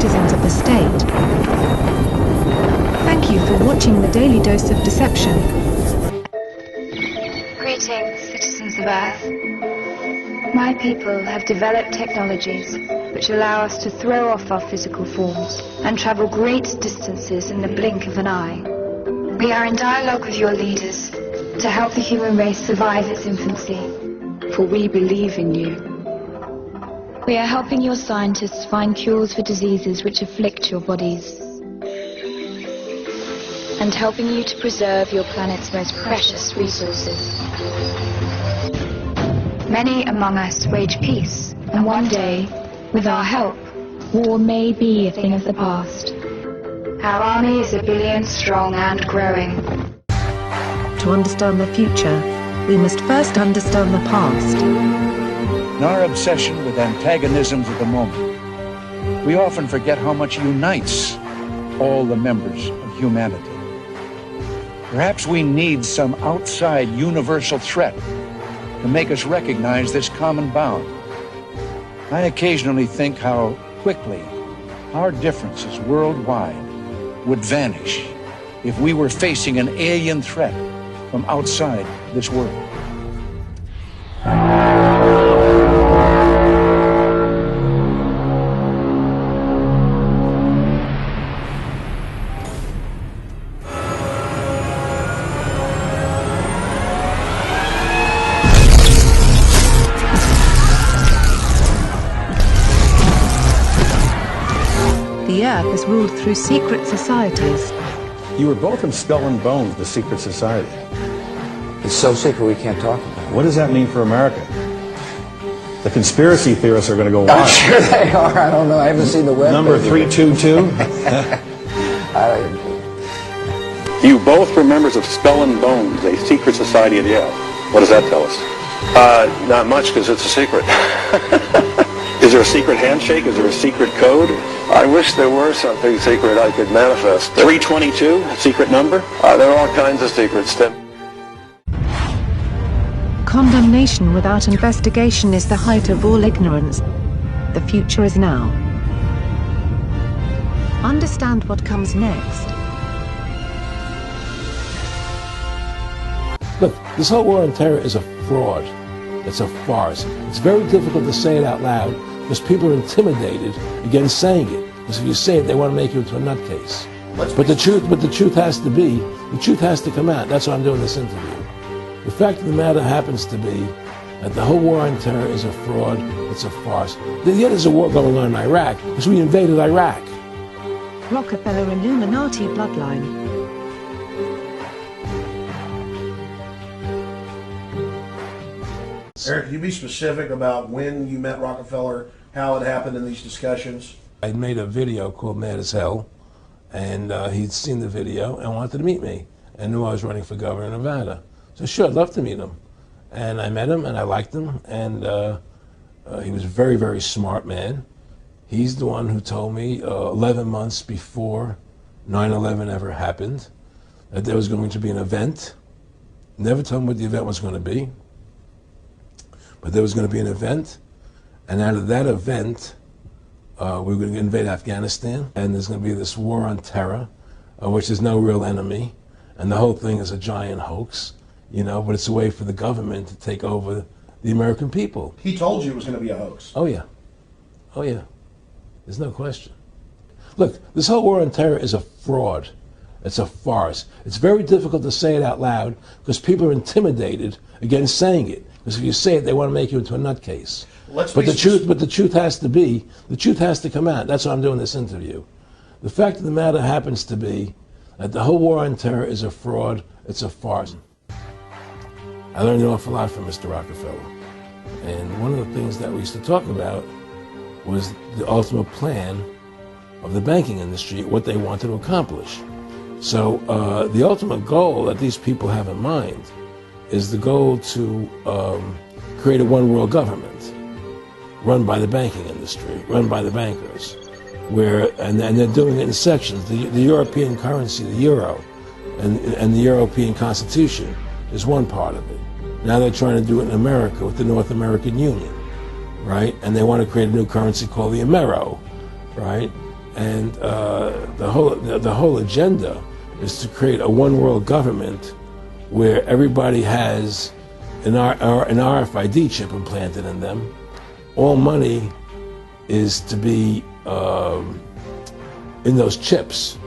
citizens of the state. Thank you for watching the Daily Dose of Deception. Greetings, citizens of Earth. My people have developed technologies which allow us to throw off our physical forms and travel great distances in the blink of an eye. We are in dialogue with your leaders to help the human race survive its infancy, for we believe in you. We are helping your scientists find cures for diseases which afflict your bodies, and helping you to preserve your planet's most precious resources. Many among us wage peace, and one day, with our help, war may be a thing of the past. Our army is 1 billion strong and growing. To understand the future, we must first understand the past. In our obsession with antagonisms of the moment, we often forget how much unites all the members of humanity. Perhaps we need some outside universal threat to make us recognize this common bound. I occasionally think how quickly our differences worldwide would vanish if we were facing an alien threat from outside this world. The Earth is ruled through secret societies. You were both in Skull and Bones, the secret society. It's so secret we can't talk about it. What does that mean for America? The conspiracy theorists are going to go I'm wild. sure they are. I don't know. I haven't seen the web. Number page. 322? You both were members of Skull and Bones, a secret society at Yale. What does that tell us? Not much, because it's a secret. Is there a secret handshake? Is there a secret code? I wish there were something secret I could manifest. 322, secret number? There are all kinds of secrets, Tim. Condemnation without investigation is the height of all ignorance. The future is now. Understand what comes next. Look, this whole war on terror is a fraud. It's a farce. It's very difficult to say it out loud because people are intimidated against saying it. Because if you say it, they want to make you into a nutcase. But the truth has to come out. That's why I'm doing this interview. The fact of the matter happens to be that the whole war on terror is a fraud. It's a farce. There's a war going on in Iraq because we invaded Iraq. Rockefeller Illuminati bloodline. Eric, can you be specific about when you met Rockefeller, how it happened in these discussions? I made a video called Mad as Hell, and he'd seen the video and wanted to meet me and knew I was running for governor of Nevada. So sure, I'd love to meet him. And I met him and I liked him, and he was a very, very smart man. He's the one who told me 11 months before 9/11 ever happened that there was going to be an event. Never told him what the event was going to be. But there was going to be an event, and out of that event, we were going to invade Afghanistan, and there's going to be this war on terror, which is no real enemy, and the whole thing is a giant hoax, but it's a way for the government to take over the American people. He told you it was going to be a hoax. Oh yeah. Oh yeah. There's no question. Look, this whole war on terror is a fraud. It's a farce. It's very difficult to say it out loud because people are intimidated against saying it. Because if you say it, they want to make you into a nutcase. But the truth has to come out. That's why I'm doing this interview. The fact of the matter happens to be that the whole war on terror is a fraud. It's a farce. I learned an awful lot from Mr. Rockefeller. And one of the things that we used to talk about was the ultimate plan of the banking industry, what they wanted to accomplish. So the ultimate goal that these people have in mind is the goal to create a one-world government run by the banking industry, run by the bankers, and they're doing it in sections. The European currency, the euro, and the European Constitution is one part of it. Now they're trying to do it in America with the North American Union, right? And they want to create a new currency called the Amero, right? And the whole agenda is to create a one-world government where everybody has an RFID chip implanted in them. All money is to be in those chips,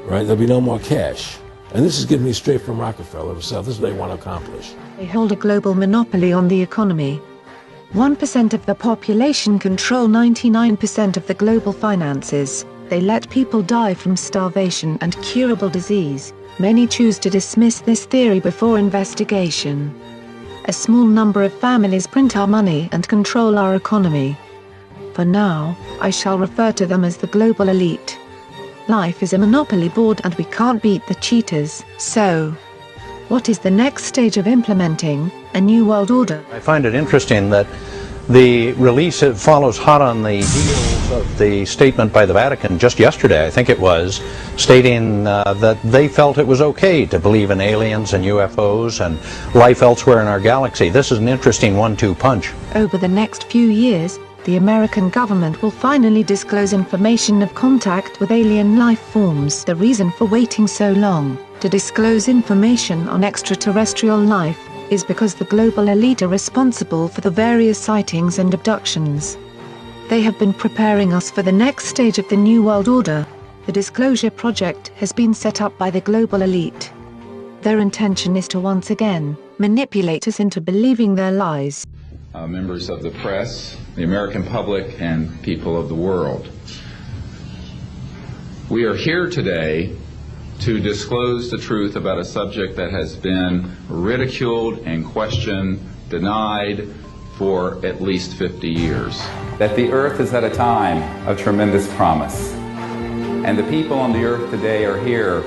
right? There'll be no more cash. And this is given me straight from Rockefeller himself. This is what they want to accomplish. They hold a global monopoly on the economy. 1% of the population control 99% of the global finances. They let people die from starvation and curable disease. Many choose to dismiss this theory before investigation. A small number of families print our money and control our economy. For now, I shall refer to them as the global elite. Life is a monopoly board and we can't beat the cheaters. So, what is the next stage of implementing a new world order? I find it interesting that the release follows hot on the heels of the statement by the Vatican just yesterday, I think it was, stating that they felt it was okay to believe in aliens and UFOs and life elsewhere in our galaxy. This is an interesting 1-2 punch. Over the next few years, the American government will finally disclose information of contact with alien life forms. The reason for waiting so long to disclose information on extraterrestrial life is because the global elite are responsible for the various sightings and abductions. They have been preparing us for the next stage of the New World Order. The Disclosure Project has been set up by the global elite. Their intention is to once again manipulate us into believing their lies. Members of the press, the American public, and people of the world. We are here today to disclose the truth about a subject that has been ridiculed and questioned, denied for at least 50 years. That the earth is at a time of tremendous promise. And the people on the earth today are here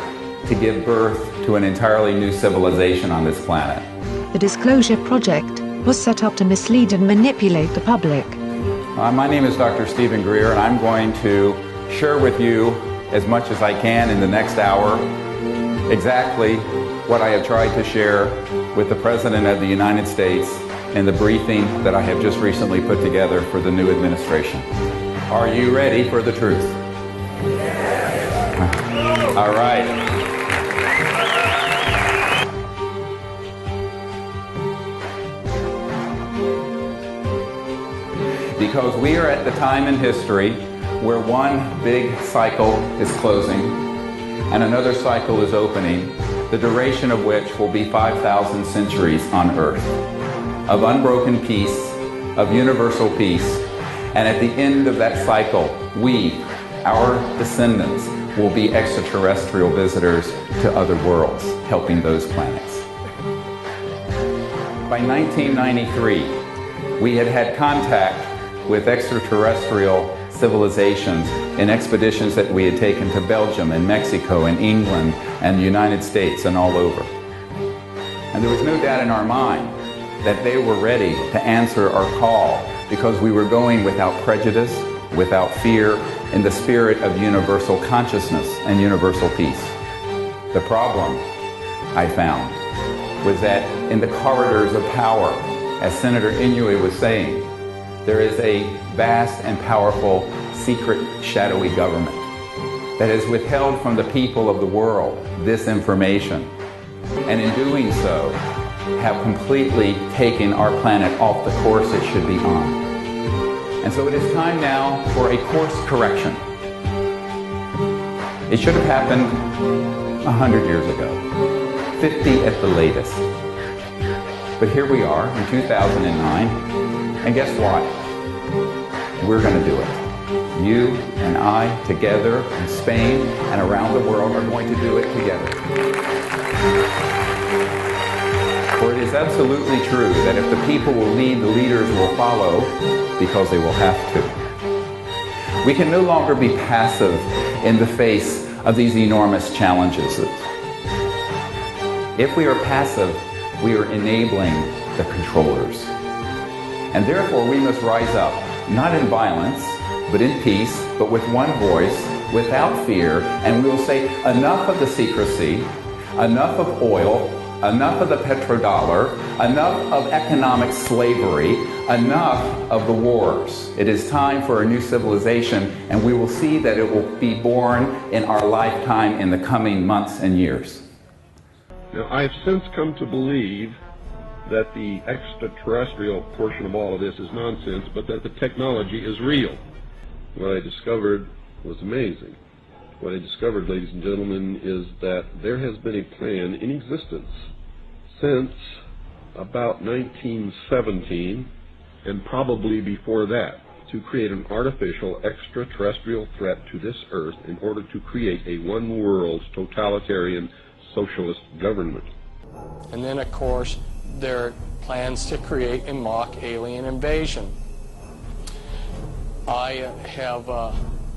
to give birth to an entirely new civilization on this planet. The Disclosure Project was set up to mislead and manipulate the public. My name is Dr. Stephen Greer, and I'm going to share with you as much as I can in the next hour exactly what I have tried to share with the President of the United States in the briefing that I have just recently put together for the new administration. Are you ready for the truth? All right. Because we are at the time in history where one big cycle is closing and another cycle is opening, the duration of which will be 5,000 centuries on Earth, of unbroken peace, of universal peace, and at the end of that cycle, we, our descendants, will be extraterrestrial visitors to other worlds, helping those planets. By 1993, we had had contact with extraterrestrial civilizations in expeditions that we had taken to Belgium and Mexico and England and the United States and all over. And there was no doubt in our mind that they were ready to answer our call because we were going without prejudice, without fear, in the spirit of universal consciousness and universal peace. The problem, I found, was that in the corridors of power, as Senator Inouye was saying, there is a vast and powerful secret shadowy government that has withheld from the people of the world this information, and in doing so have completely taken our planet off the course it should be on. And so it is time now for a course correction. It should have happened 100 years ago, 50 at the latest. But here we are in 2009, and guess what? We're going to do it. You and I together in Spain and around the world are going to do it together. For it is absolutely true that if the people will lead, the leaders will follow, because they will have to. We can no longer be passive in the face of these enormous challenges. If we are passive, we are enabling the controllers. And therefore we must rise up, not in violence, but in peace, but with one voice, without fear, and we will say enough of the secrecy, enough of oil, enough of the petrodollar, enough of economic slavery, enough of the wars. It is time for a new civilization, and we will see that it will be born in our lifetime in the coming months and years. Now, I've since come to believe that the extraterrestrial portion of all of this is nonsense, but that the technology is real. What I discovered was amazing. What I discovered, ladies and gentlemen, is that there has been a plan in existence since about 1917, and probably before that, to create an artificial extraterrestrial threat to this Earth in order to create a one-world totalitarian socialist government. And then, of course, there are plans to create a mock alien invasion. I have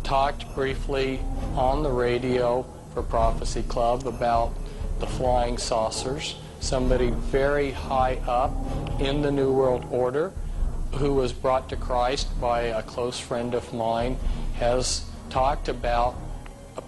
talked briefly on the radio for Prophecy Club about the flying saucers. Somebody very high up in the New World Order who was brought to Christ by a close friend of mine has talked about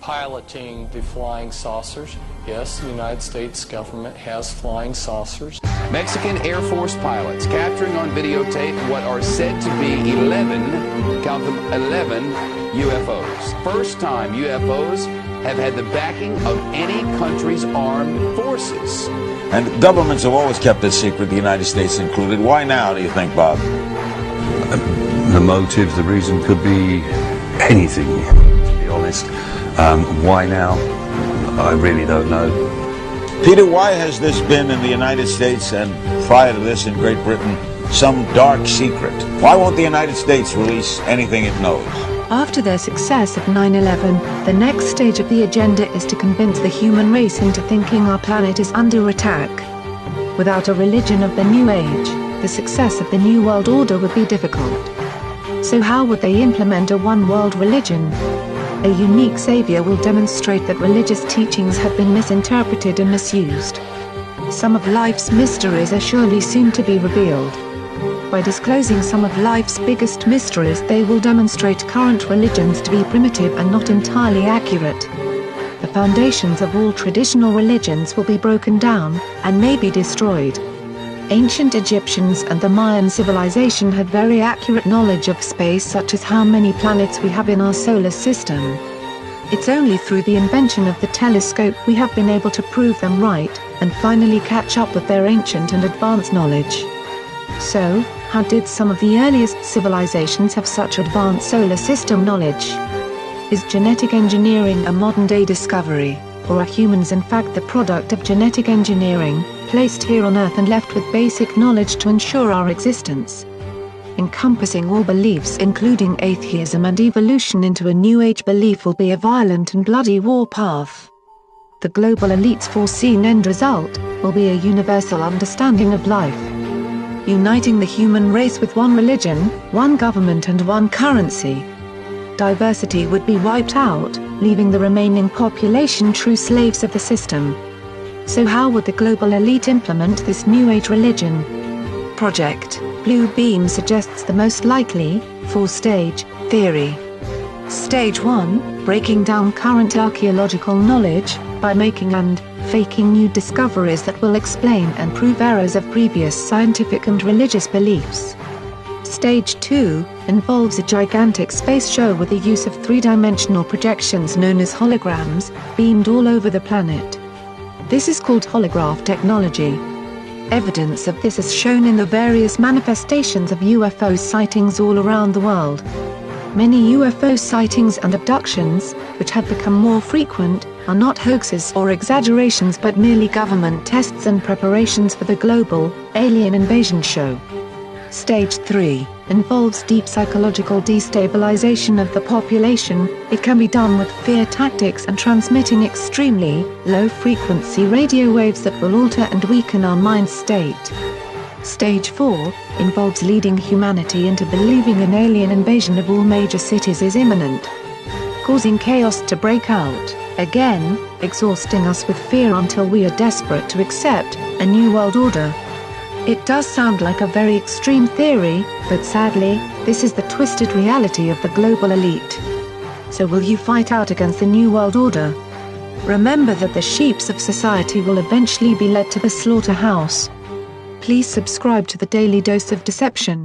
piloting the flying saucers. Yes, the United States government has flying saucers. Mexican Air Force pilots capturing on videotape what are said to be 11, count them, 11 UFOs. First time UFOs have had the backing of any country's armed forces. And governments have always kept it secret, the United States included. Why now, do you think, Bob? The motive, the reason could be anything, to be honest. Why now? I really don't know. Peter, why has this been in the United States and prior to this in Great Britain some dark secret? Why won't the United States release anything it knows? After their success of 9/11, the next stage of the agenda is to convince the human race into thinking our planet is under attack. Without a religion of the New Age, the success of the New World Order would be difficult. So how would they implement a one-world religion? A unique savior will demonstrate that religious teachings have been misinterpreted and misused. Some of life's mysteries are surely soon to be revealed. By disclosing some of life's biggest mysteries, they will demonstrate current religions to be primitive and not entirely accurate. The foundations of all traditional religions will be broken down, and may be destroyed. Ancient Egyptians and the Mayan civilization had very accurate knowledge of space, such as how many planets we have in our solar system. It's only through the invention of the telescope we have been able to prove them right, and finally catch up with their ancient and advanced knowledge. So, how did some of the earliest civilizations have such advanced solar system knowledge? Is genetic engineering a modern-day discovery, or are humans in fact the product of genetic engineering, placed here on Earth and left with basic knowledge to ensure our existence? Encompassing all beliefs including atheism and evolution into a New Age belief will be a violent and bloody war path. The global elite's foreseen end result will be a universal understanding of life, uniting the human race with one religion, one government and one currency. Diversity would be wiped out, leaving the remaining population true slaves of the system. So how would the global elite implement this New Age religion? Project Blue Beam suggests the most likely, four-stage, theory. Stage 1, breaking down current archaeological knowledge, by making and faking new discoveries that will explain and prove errors of previous scientific and religious beliefs. Stage 2, involves a gigantic space show with the use of three-dimensional projections known as holograms, beamed all over the planet. This is called holograph technology. Evidence of this is shown in the various manifestations of UFO sightings all around the world. Many UFO sightings and abductions, which have become more frequent, are not hoaxes or exaggerations but merely government tests and preparations for the global, alien invasion show. Stage 3, involves deep psychological destabilization of the population. It can be done with fear tactics and transmitting extremely low-frequency radio waves that will alter and weaken our mind state. Stage 4, involves leading humanity into believing an alien invasion of all major cities is imminent, causing chaos to break out, again, exhausting us with fear until we are desperate to accept a new world order. It does sound like a very extreme theory, but sadly, this is the twisted reality of the global elite. So will you fight out against the New World Order? Remember that the sheep of society will eventually be led to the slaughterhouse. Please subscribe to the Daily Dose of Deception.